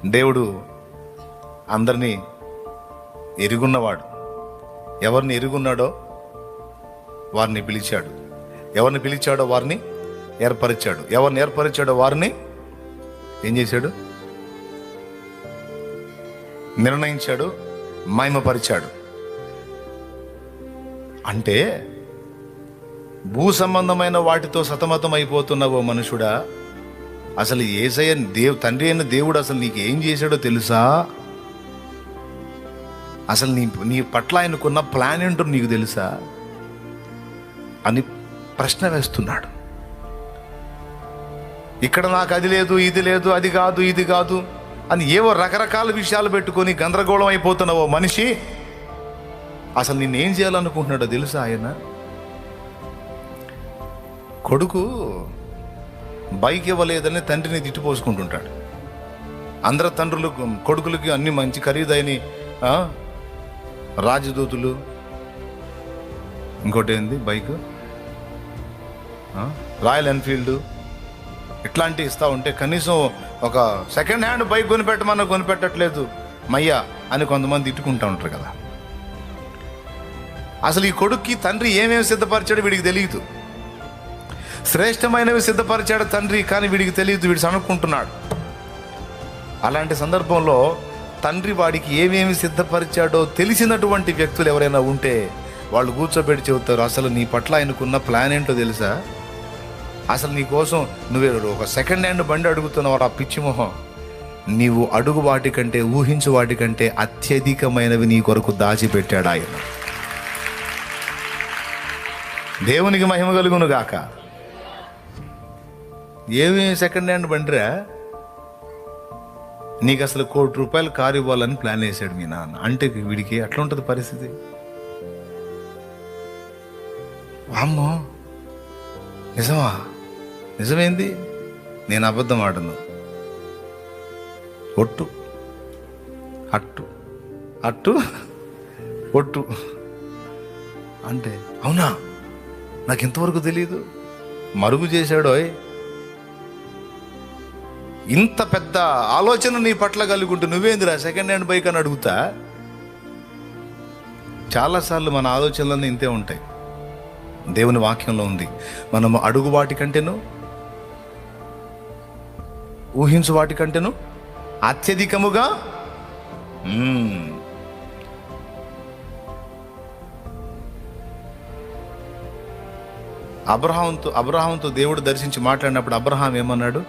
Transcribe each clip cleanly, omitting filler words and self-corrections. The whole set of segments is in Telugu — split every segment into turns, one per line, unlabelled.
దేవుడు అందరినీ ఎరుగున్నవాడు. ఎవరిని ఎరుగున్నాడో వారిని పిలిచాడు, ఎవరిని పిలిచాడో వారిని ఏర్పరిచాడు, ఎవరిని ఏర్పరిచాడో వారిని ఏం చేశాడు? నిర్ణయించాడు, మహిమపరిచాడు. అంటే భూ సంబంధమైన వాటితో సతమతం అయిపోతున్నావో మనుషుడా, అసలు యేసయ్య తండ్రి అయిన దేవుడు అసలు నీకు ఏం చేశాడో తెలుసా? అసలు నీ పట్ల ఆయనకున్న ప్లాన్ ఏంటో నీకు తెలుసా అని ప్రశ్న వేస్తున్నాడు. ఇక్కడ నాకు అది లేదు, ఇది లేదు, అది కాదు, ఇది కాదు అని ఏవో రకరకాల విషయాలు పెట్టుకొని గందరగోళం అయిపోతున్నావో మనిషి, అసలు నిన్నేం చేయాలనుకుంటున్నాడో తెలుసా? ఆయన కొడుకు బైక్ ఇవ్వలేదని తండ్రిని తిట్టిపోసుకుంటుంటాడు. అందరు తండ్రులు కొడుకులకి అన్ని మంచి ఖరీదైన రాజదూతులు, ఇంకోటి ఏంది బైక్, రాయల్ ఎన్ఫీల్డ్ ఇట్లాంటివి ఇస్తూ ఉంటే కనీసం ఒక సెకండ్ హ్యాండ్ బైక్ కొనిపెట్టమన్నా కొనిపెట్టట్లేదు మయ్యా అని కొంతమంది తిట్టుకుంటూ ఉంటారు కదా. అసలు ఈ కొడుక్కి తండ్రి ఏమేమి సిద్ధపరిచాడో వీడికి తెలియదు. శ్రేష్టమైనవి సిద్ధపరిచాడు తండ్రి, కానీ వీడికి తెలియదు, వీడు సనుక్కుంటున్నాడు. అలాంటి సందర్భంలో తండ్రి వాడికి ఏమేమి సిద్ధపరిచాడో తెలిసినటువంటి వ్యక్తులు ఎవరైనా ఉంటే వాళ్ళు కూర్చోబెట్టి చెబుతారు, అసలు నీ పట్ల ఆయనకున్న ప్లాన్ ఏంటో తెలుసా? అసలు నీ కోసం నువ్వే ఒక సెకండ్ హ్యాండ్ బండి అడుగుతున్నావు, ఆ పిచ్చి మొహం. నీవు అడుగు వాటికంటే, ఊహించు వాటికంటే అత్యధికమైనవి నీ కొరకు దాచిపెట్టాడు ఆయన. దేవునికి మహిమ కలుగును గాక. ఏమి సెకండ్ హ్యాండ్ బండిరా? నీకు అసలు ₹1,00,00,000 కారు ఇవ్వాలని ప్లాన్ వేసాడు మీ నాన్న. అంటే వీడికి అట్లా ఉంటుంది పరిస్థితి. అమ్మో, నిజమా? నిజమేంది? నేను అబద్ధం ఆడను. ఒట్టు అట్టు అట్టు ఒట్టు అంటే అవునా? నాకు ఇంతవరకు తెలియదు. మరుగు చేశాడోయ్. ఇంత పెద్ద ఆలోచన నీ పట్ల కలుగుంటూ నువ్వేందిరా సెకండ్ హ్యాండ్ బైక్ అని అడుగుతా? చాలాసార్లు మన ఆలోచనలన్నీ ఇంతే ఉంటాయి. దేవుని వాక్యంలో ఉంది, మనము అడుగు వాటికంటేను, ఊహించు వాటికంటేను అత్యధికముగా అబ్రహాంతో దేవుడు దర్శించి మాట్లాడినప్పుడు అబ్రహాం ఏమన్నాడు?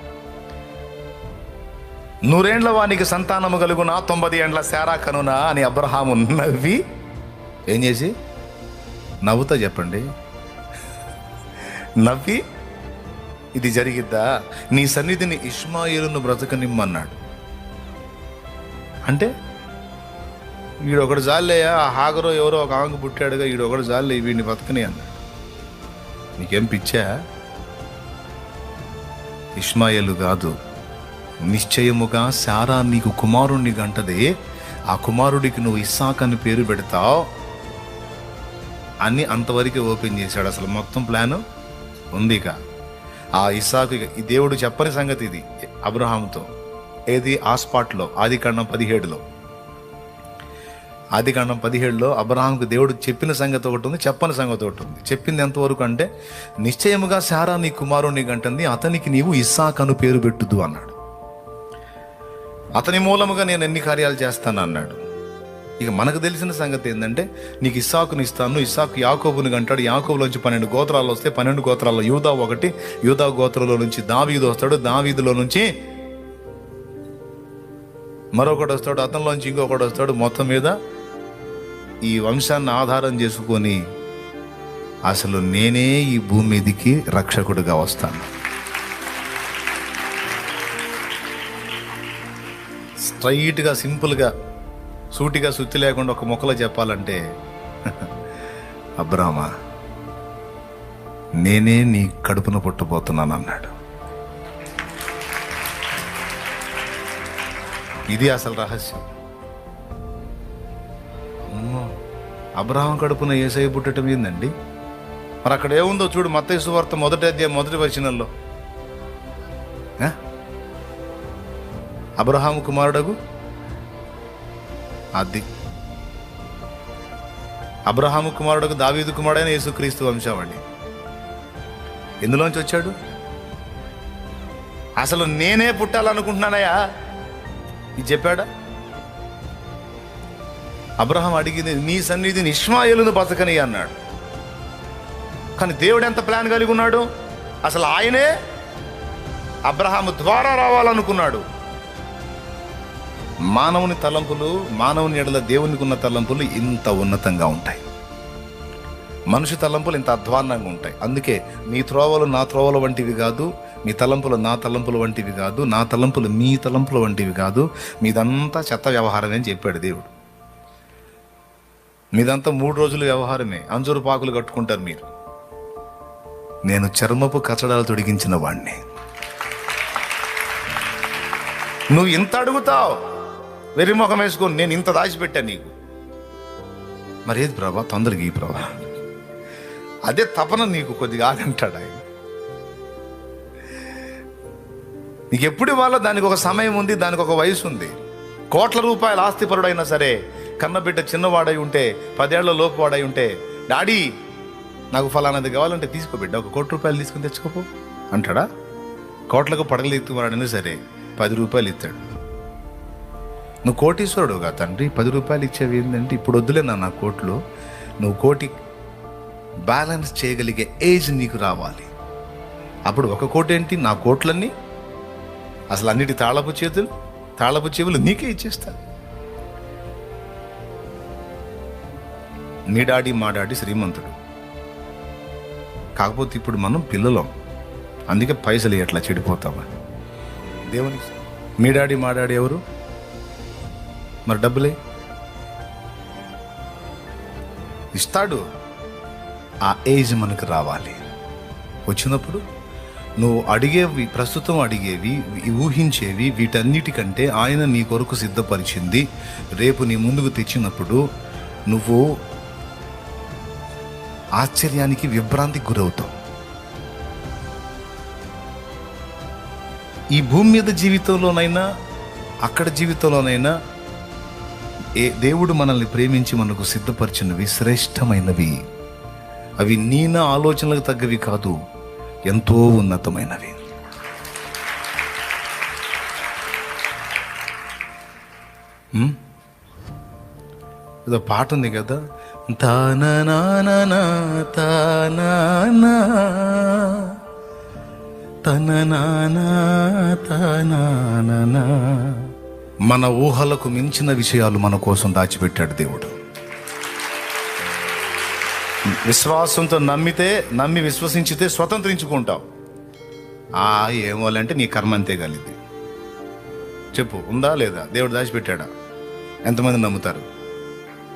100 ఏండ్ల వానికి సంతానము కలుగునా, 90 ఏండ్ల శారా కనునా అని అబ్రహాము నవ్వి ఏం చేసి, నవ్వుతా చెప్పండి, నవ్వి ఇది జరిగిద్దా, నీ సన్నిధిని ఇష్మాయేలును బ్రతకనిమ్మన్నాడు. అంటే వీడొకడు జాలేయా, హాగరో ఎవరో ఒక ఆంగు పుట్టాడుగా, వీడొకడు జాలే వీడిని బ్రతకని అన్నాడు. నీకేం పిచ్చా? ఇష్మాయేలు కాదు, నిశ్చయముగా శారా నీకు కుమారుణ్ణి గంటదే, ఆ కుమారుడికి నువ్వు ఇస్సాక్ అని పేరు పెడతావు అని అంతవరకు ఓపెన్ చేశాడు. అసలు మొత్తం ప్లాను ఉంది. ఇక ఆ ఇస్సాకు, ఈ దేవుడు చెప్పని సంగతి ఇది అబ్రహాంతో. ఏది? ఆ స్పాట్లో ఆదికాండం 17లో అబ్రహాంకు దేవుడు చెప్పిన సంగతి ఒకటి ఉంది, చెప్పని సంగతి ఒకటి ఉంది. చెప్పింది ఎంతవరకు అంటే, నిశ్చయముగా శారా నీ కుమారుణ్ణి గంటంది, అతనికి నీవు ఇస్సాక్ అను పేరు పెట్టుదు అన్నాడు. అతని మూలముగా నేను ఎన్ని కార్యాలు చేస్తాను అన్నాడు. ఇక మనకు తెలిసిన సంగతి ఏంటంటే, నీకు ఇస్సాకుని ఇస్తాను, ఇస్సాకు యాకోబుని అంటాడు, యాకోబులోంచి 12 గోత్రాలు వస్తే 12 గోత్రాల్లో యూదా ఒకటి, యూదా గోత్రంలో నుంచి దావీదు వస్తాడు, దావీదులో నుంచి మరొకటి వస్తాడు, అతనిలోంచి ఇంకొకటి వస్తాడు. మొత్తం మీద ఈ వంశాన్ని ఆధారం చేసుకొని అసలు నేనే ఈ భూమి మీదికి రక్షకుడిగా వస్తాను. స్ట్రైట్గా, సింపుల్గా, సూటిగా, సుత్తి లేకుండా ఒక మొక్కలో చెప్పాలంటే, అబ్రామా నేనే నీ కడుపున పుట్టబోతున్నాను అన్నాడు. ఇది అసలు రహస్యం. అబ్రహాం కడుపున యేసయ్య పుట్టడం ఏందండి? మరి అక్కడ ఏముందో చూడు, మత్తయి సువార్త 1వ అధ్యాయం 1వ వచనంలో. అబ్రహాము కుమారుడగు అది అబ్రహాము కుమారుడకు దావీదు కుమారుడైన యేసుక్రీస్తు వంశం అండి. ఎందులోంచి వచ్చాడు? అసలు నేనే పుట్టాలనుకుంటున్నానయ్యా ఇది చెప్పాడా? అబ్రహాం అడిగింది, నీ సన్నిధిని ఇష్మాయేలును బతకని అన్నాడు. కానీ దేవుడు ఎంత ప్లాన్ కలిగి ఉన్నాడు? అసలు ఆయనే అబ్రహాము ద్వారా రావాలనుకున్నాడు. మానవుని తలంపులు, మానవుని ఎడల దేవునికి ఉన్న తలంపులు ఇంత ఉన్నతంగా ఉంటాయి. మనిషి తలంపులు ఇంత అధ్వాన్నంగా ఉంటాయి. అందుకే మీ త్రోవలు నా త్రోవల వంటివి కాదు, మీ తలంపులు నా తలంపుల వంటివి కాదు, నా తలంపులు మీ తలంపుల వంటివి కాదు, మీదంతా చెత్త వ్యవహారమే అని చెప్పాడు దేవుడు. మీదంతా 3 రోజుల వ్యవహారమే. అంజూరు పాకులు కట్టుకుంటారు మీరు. నేను చర్మపు కచడాలు తొడిగించిన వాణ్ణి. నువ్వు ఇంత అడుగుతావు, వెర్రిముఖం వేసుకొని నేను ఇంత దాచిపెట్టా నీకు. మరేది ప్రభా, తొందరగా ఈ ప్రభా, అదే తపన నీకు కొద్దిగా ఆగంటాడు ఆయన. నీకు ఎప్పుడు ఇవ్వాలో దానికి ఒక సమయం ఉంది, దానికి ఒక వయసు ఉంది. కోట్ల రూపాయల ఆస్తిపరుడైనా సరే కన్నబిడ్డ చిన్నవాడై ఉంటే, 10 ఏళ్ల లోపు వాడై ఉంటే, డాడీ నాకు ఫలానాది కావాలంటే తీసుకోబిడ్డ, ఒక 1 కోటి రూపాయలు తీసుకుని తెచ్చుకోపో అంటాడా? కోట్లకు పడగలు ఎత్తుకున్నాడైనా సరే 10 రూపాయలు ఇస్తాడు. నువ్వు కోటీశ్వరుడుగా తండ్రి 10 రూపాయలు ఇచ్చేవి ఏంటంటే, ఇప్పుడు వద్దులే నా కోట్లు, నువ్వు కోటి బ్యాలెన్స్ చేయగలిగే ఏజ్ నీకు రావాలి. అప్పుడు 1 కోటి ఏంటి, నా కోట్లన్నీ అసలు అన్నిటి తాళపు చెవులు నీకే ఇచ్చేస్తా. నీ డాడీ మా డాడీ శ్రీమంతుడు, కాకపోతే ఇప్పుడు మనం పిల్లలం, అందుకే పైసలు ఎట్లా చెడిపోతామని దేవునికి. మీ డాడీ మా డాడీ ఎవరు? మరి డబ్బులే ఇస్తాడు. ఆ ఏజ్ మనకు రావాలి. వచ్చినప్పుడు నువ్వు అడిగేవి, ప్రస్తుతం అడిగేవి, ఊహించేవి, వీటన్నిటికంటే ఆయన నీ కొరకు సిద్ధపరిచింది రేపు నీ ముందుకు తెచ్చినప్పుడు నువ్వు ఆశ్చర్యానికి, విభ్రాంతికి గురవుతావు. ఈ భూమి మీద జీవితంలోనైనా అక్కడ జీవితంలోనైనా దేవుడు మనల్ని ప్రేమించి మనకు సిద్ధపరిచినవి శ్రేష్టమైనవి. అవి నీ నా ఆలోచనలకు తగ్గవి కాదు, ఎంతో ఉన్నతమైనవి. ఏదో పాట ఉంది కదా, తానా తానా తననా. మన ఊహలకు మించిన విషయాలు మన కోసం దాచిపెట్టాడు దేవుడు. విశ్వాసంతో నమ్మి విశ్వసించితే స్వతంత్రించుకుంటావు. ఏమోలంటే నీ కర్మ అంతే కలిగింది. చెప్పు, ఉందా లేదా? దేవుడు దాచిపెట్టాడా? ఎంతమంది నమ్ముతారు?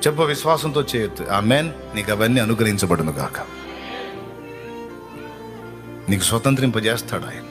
చెప్పు, విశ్వాసంతో చేయొద్దు. ఆమేన్. నీకు అవన్నీ అనుగ్రహించబడును గాక. నీకు స్వతంత్రింపజేస్తాడు ఆయన.